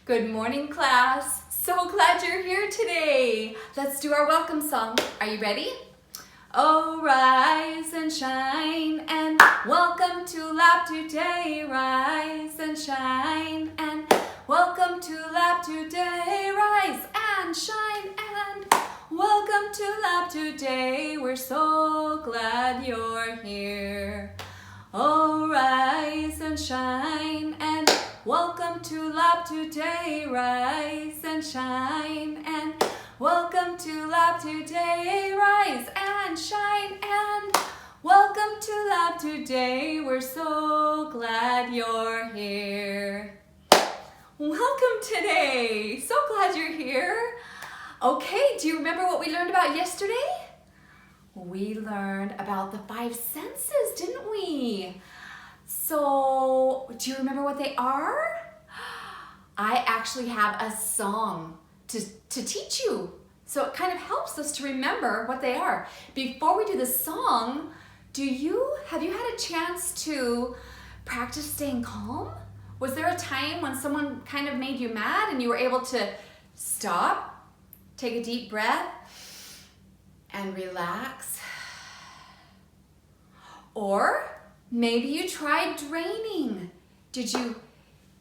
Good morning, class. So glad you're here today. Let's do our welcome song. Are you ready? Oh, rise and shine and welcome to Lab Today. Rise and shine and welcome to Lab Today. Rise and shine and welcome to Lab Today. We're so glad you're here. Oh, rise and shine and welcome to Lab Today. Rise and shine and welcome to Lab Today. Rise and shine and welcome to Lab Today. We're so glad you're here. Welcome today. So glad you're here. Okay, do you remember what we learned about yesterday? We learned about the five senses, didn't we? So, do you remember what they are? I actually have a song to teach you. So it kind of helps us to remember what they are. Before we do the song, have you had a chance to practice staying calm? Was there a time when someone kind of made you mad and you were able to stop, take a deep breath, and relax? Or maybe you tried draining. Did you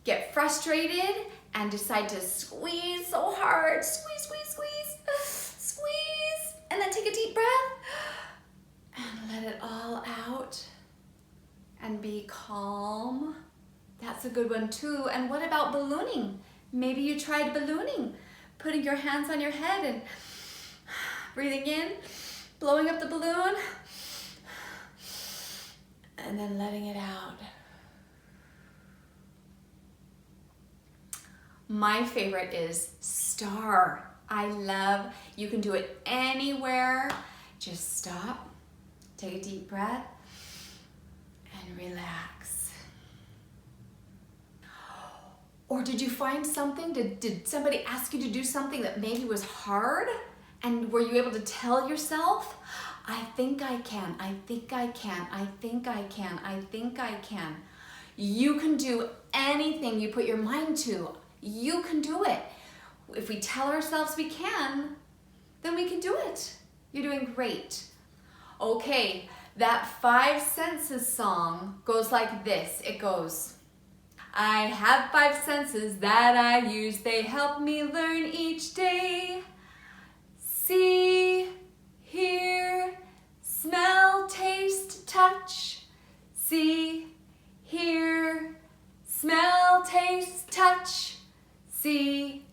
get frustrated and decide to squeeze so hard? Squeeze, squeeze, squeeze, squeeze, and then take a deep breath and let it all out and be calm. That's a good one too. And what about ballooning? Maybe you tried ballooning, putting your hands on your head and breathing in, blowing up the balloon, and then letting it out. My favorite is star. You can do it anywhere. Just stop, take a deep breath, and relax. Or did you find something? Did somebody ask you to do something that maybe was hard? And were you able to tell yourself, I think I can, I think I can, I think I can, I think I can. You can do anything you put your mind to. You can do it. If we tell ourselves we can, then we can do it. You're doing great. Okay, that five senses song goes like this. It goes, I have five senses that I use. They help me learn each day. See, hear, smell, taste, touch. See, hear, smell, taste, touch. See,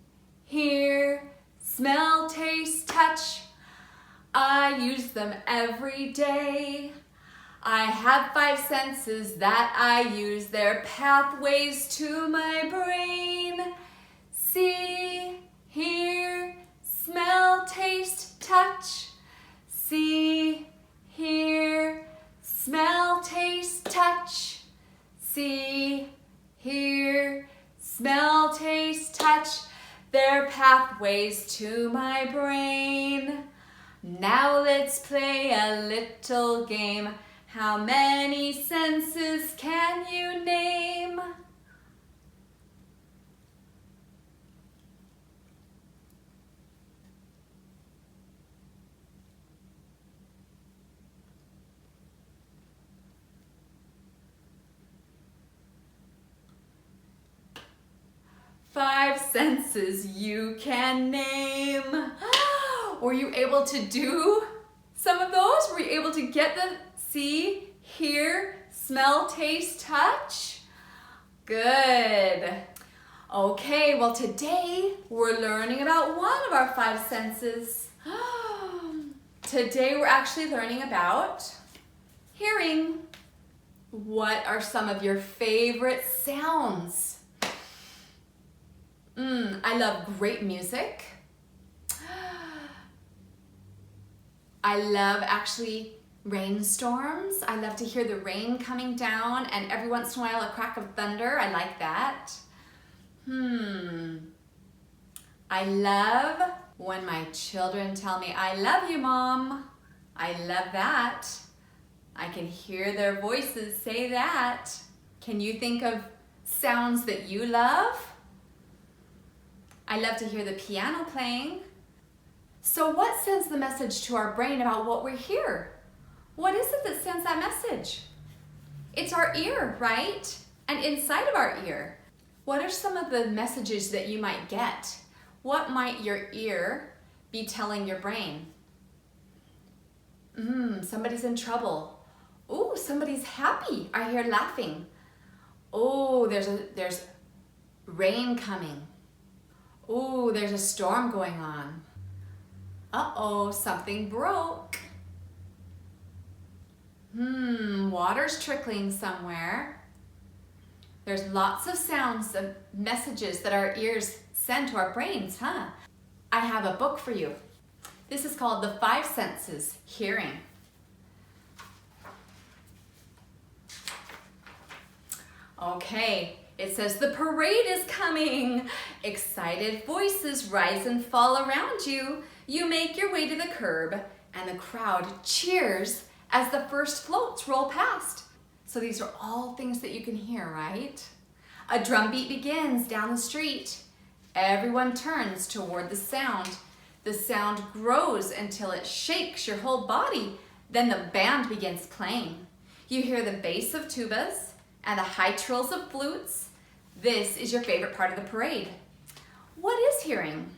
hear, smell, taste, touch. I use them every day. I have five senses that I use. They're pathways to my brain. See, hear, smell, taste, touch. See, hear, smell, taste, touch. See, hear, smell, taste, touch. They're pathways to my brain. Now let's play a little game. How many senses can you name? Five senses you can name. Were you able to do some of those? Were you able to get the see, hear, smell, taste, touch? Good. Okay, well today we're learning about one of our five senses. Today we're actually learning about hearing. What are some of your favorite sounds? I love great music. I love actually rainstorms. I love to hear the rain coming down and every once in a while a crack of thunder. I like that. I love when my children tell me, I love you, Mom. I love that. I can hear their voices say that. Can you think of sounds that you love? I love to hear the piano playing. So what sends the message to our brain about what we hear? What is it that sends that message? It's our ear, right? And inside of our ear, what are some of the messages that you might get? What might your ear be telling your brain? Somebody's in trouble. Oh, somebody's happy. I hear laughing. Oh, there's rain coming. Oh, there's a storm going on. Uh-oh, something broke. Water's trickling somewhere. There's lots of sounds of messages that our ears send to our brains, huh? I have a book for you. This is called The Five Senses, Hearing. Okay, it says the parade is coming. Excited voices rise and fall around you. You make your way to the curb and the crowd cheers as the first floats roll past. So these are all things that you can hear, right? A drum beat begins down the street. Everyone turns toward the sound. The sound grows until it shakes your whole body. Then the band begins playing. You hear the bass of tubas and the high trills of flutes. This is your favorite part of the parade. What is hearing?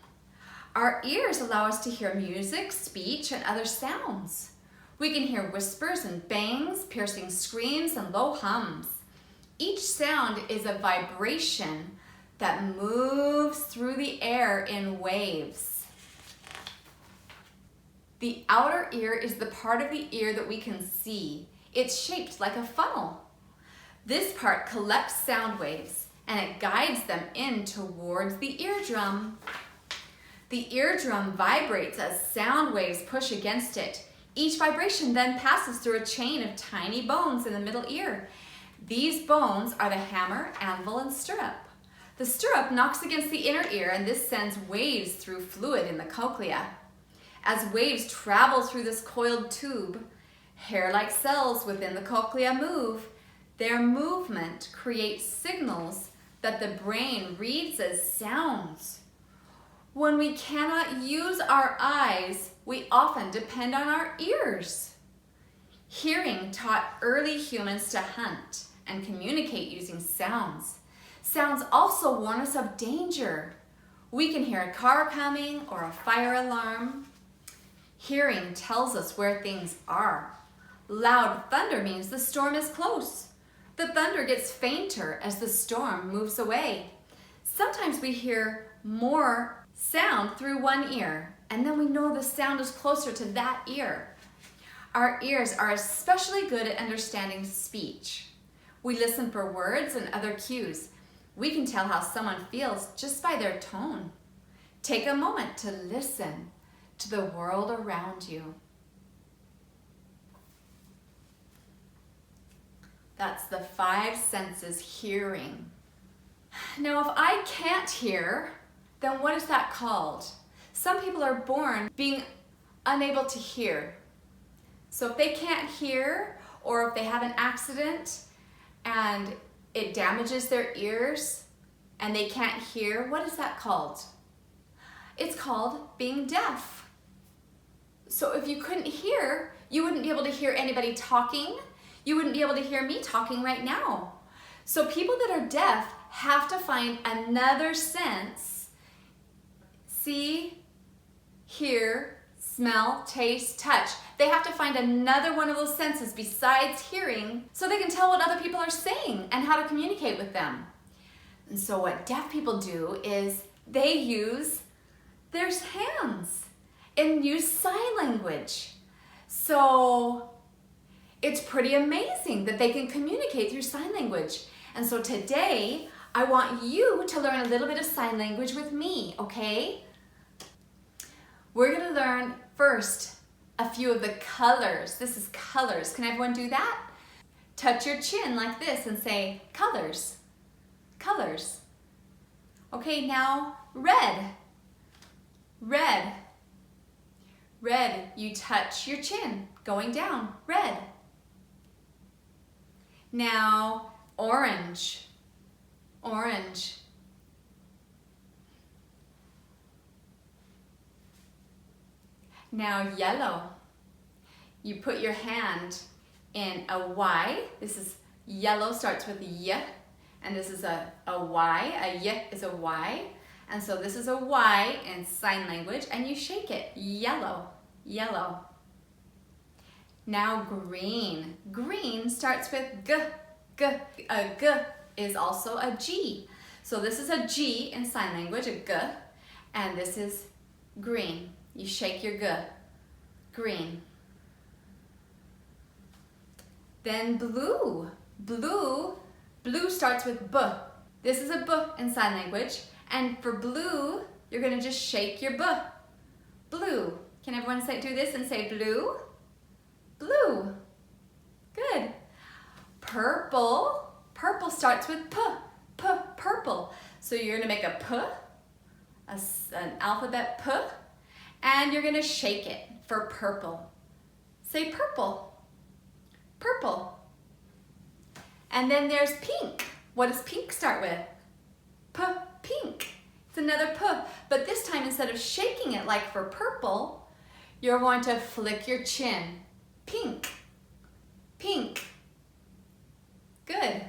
Our ears allow us to hear music, speech, and other sounds. We can hear whispers and bangs, piercing screams, and low hums. Each sound is a vibration that moves through the air in waves. The outer ear is the part of the ear that we can see. It's shaped like a funnel. This part collects sound waves and it guides them in towards the eardrum. The eardrum vibrates as sound waves push against it. Each vibration then passes through a chain of tiny bones in the middle ear. These bones are the hammer, anvil, and stirrup. The stirrup knocks against the inner ear and this sends waves through fluid in the cochlea. As waves travel through this coiled tube, hair-like cells within the cochlea move. Their movement creates signals that the brain reads as sounds. When we cannot use our eyes, we often depend on our ears. Hearing taught early humans to hunt and communicate using sounds. Sounds also warn us of danger. We can hear a car coming or a fire alarm. Hearing tells us where things are. Loud thunder means the storm is close. The thunder gets fainter as the storm moves away. Sometimes we hear more sound through one ear, and then we know the sound is closer to that ear. Our ears are especially good at understanding speech. We listen for words and other cues. We can tell how someone feels just by their tone. Take a moment to listen to the world around you. That's the five senses hearing. Now, if I can't hear, then what is that called? Some people are born being unable to hear. So if they can't hear, or if they have an accident and it damages their ears and they can't hear, what is that called? It's called being deaf. So if you couldn't hear, you wouldn't be able to hear anybody talking. You wouldn't be able to hear me talking right now. So people that are deaf have to find another sense. See, hear, smell, taste, touch. They have to find another one of those senses besides hearing so they can tell what other people are saying and how to communicate with them. And so what deaf people do is they use their hands and use sign language. So it's pretty amazing that they can communicate through sign language. And so today, I want you to learn a little bit of sign language with me, okay? We're gonna learn first a few of the colors. This is colors. Can everyone do that? Touch your chin like this and say, colors, colors. Okay, now red, red, red. You touch your chin, going down, red. Now, orange, orange. Now yellow. You put your hand in a Y. This is yellow, starts with Y, and this is a Y. A Y is a Y. And so this is a Y in sign language, and you shake it. Yellow, yellow. Now green. Green starts with G, G. A G is also a G. So this is a G in sign language, a G, and this is green. You shake your G. Green. Then blue. Blue. Blue starts with B. This is a B in sign language. And for blue, you're going to just shake your B. Blue. Can everyone do this and say blue? Blue. Good. Purple. Purple starts with P. P. Purple. So you're going to make a P, an alphabet P, and you're going to shake it for purple. Say purple. Purple. And then there's pink. What does pink start with? P, pink. It's another P, but this time instead of shaking it like for purple, you're going to flick your chin. Pink. Pink. Good.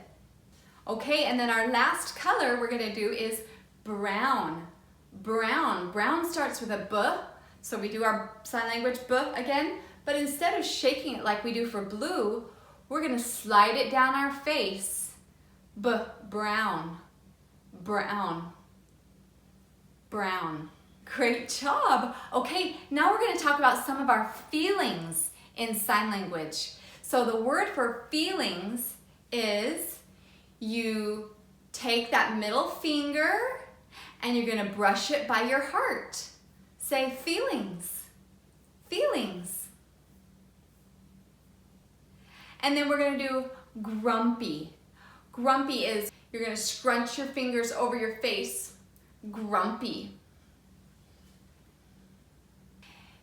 Okay, and then our last color we're going to do is brown. Brown. Brown starts with a B, so we do our sign language B again, but instead of shaking it like we do for blue, we're going to slide it down our face. B, brown, brown, brown. Great job. Okay, now we're going to talk about some of our feelings in sign language. So the word for feelings is you take that middle finger and you're going to brush it by your heart. Say feelings, feelings. And then we're going to do grumpy. Grumpy is you're going to scrunch your fingers over your face. Grumpy.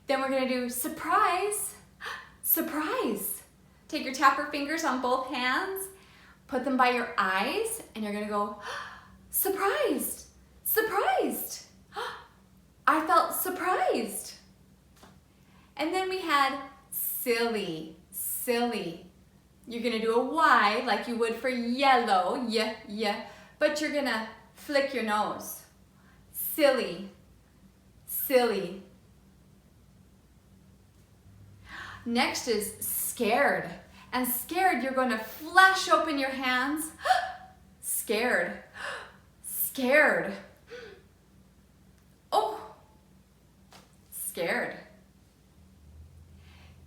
Then we're going to do surprise. Surprise. Take your tapper fingers on both hands, put them by your eyes, and you're going to go, surprised, surprised. I felt surprised. And then we had silly, silly. You're going to do a Y like you would for yellow, yeah, but you're going to flick your nose. Silly, silly. Next is scared. And scared, you're going to flash open your hands. Scared, scared. Oh, scared.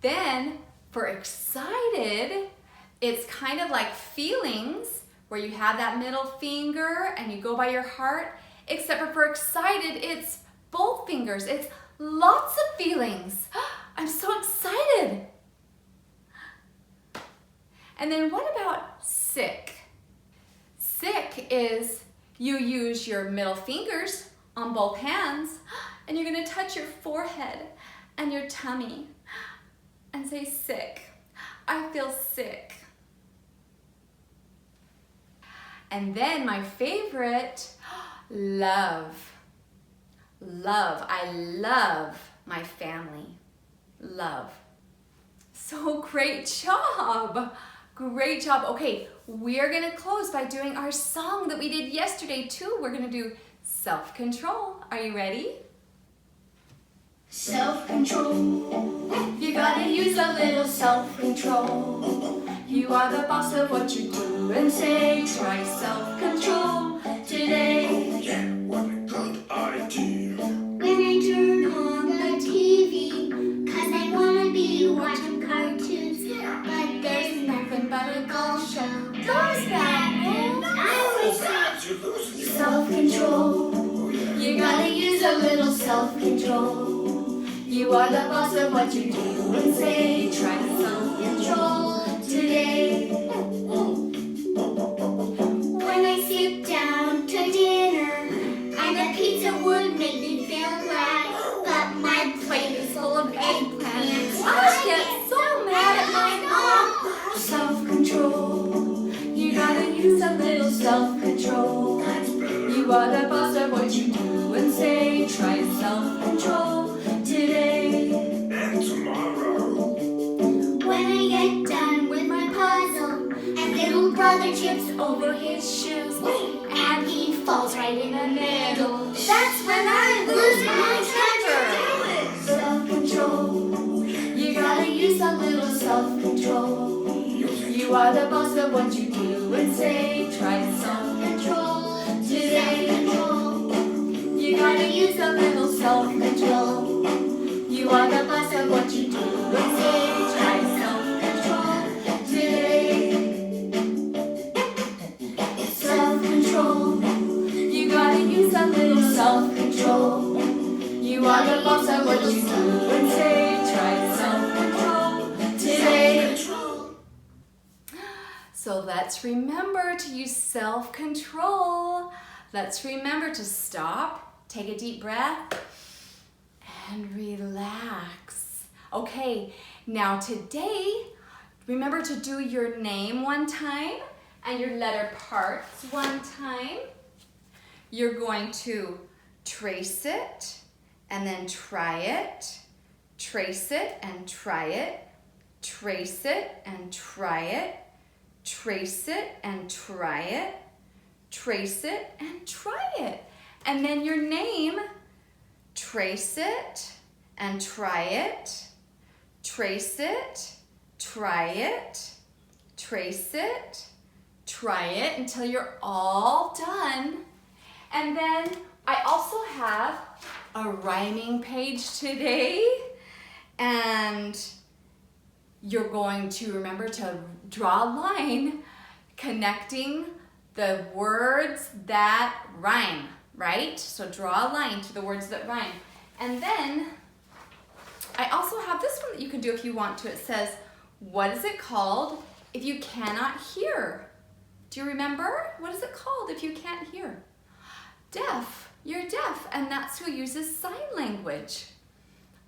Then for excited, it's kind of like feelings where you have that middle finger and you go by your heart, except for excited, it's both fingers. It's lots of feelings. I'm so excited. And then what about sick? Sick is you use your middle fingers on both hands and you're going to touch your forehead and your tummy and say sick. I feel sick. And then my favorite, love. Love. I love my family. Love. So great job. Great job. Okay, we're going to close by doing our song that we did yesterday too. We're going to do self-control. Are you ready? Self-control. You gotta use a little self-control. You are the boss of what you do and say. Try self-control today. Yeah, what a good idea. When I turn on the TV, 'cause I wanna be watching cartoons. But there's nothing but a golf show. Those bad man. I always Perhaps you're losing your self-control. You gotta use a little self-control. You are the boss of what you do and say. Try self-control today. When I sit down to dinner, and the pizza would make me feel glad, but my plate is full of eggplants. I get so mad at my mom. Self-control. You gotta use a little self-control. You are the boss of what you do and say. Try self-control today. over his shoes, and he falls right in the middle. That's when I lose my temper. Self-control. You gotta use a little self-control. You are the boss of what you do and say. Try self-control today. You gotta use a little self-control. You are the boss of what you do and say. Try self-control today. Self-control. You gotta use a little self-control. You are the boss of what you do and say. Try self-control today. So let's remember to use self-control. Let's remember to stop, take a deep breath, and relax. Okay, now today, remember to do your name one time and your letter parts one time. You're going to trace it and then try it. Trace it and try it. Trace it and try it. Trace it and try it. Trace it and try it. And then your name, trace it and try it. Trace it, try it. Trace it, try it until you're all done. And then I also have a rhyming page today. And you're going to remember to draw a line connecting the words that rhyme, right? So draw a line to the words that rhyme. And then I also have this one that you can do if you want to. It says, what is it called if you cannot hear? Do you remember? What is it called if you can't hear? Deaf. You're deaf, and that's who uses sign language.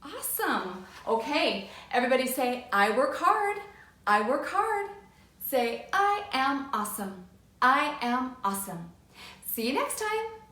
Awesome. Okay, everybody say, I work hard. I work hard. Say, I am awesome. I am awesome. See you next time.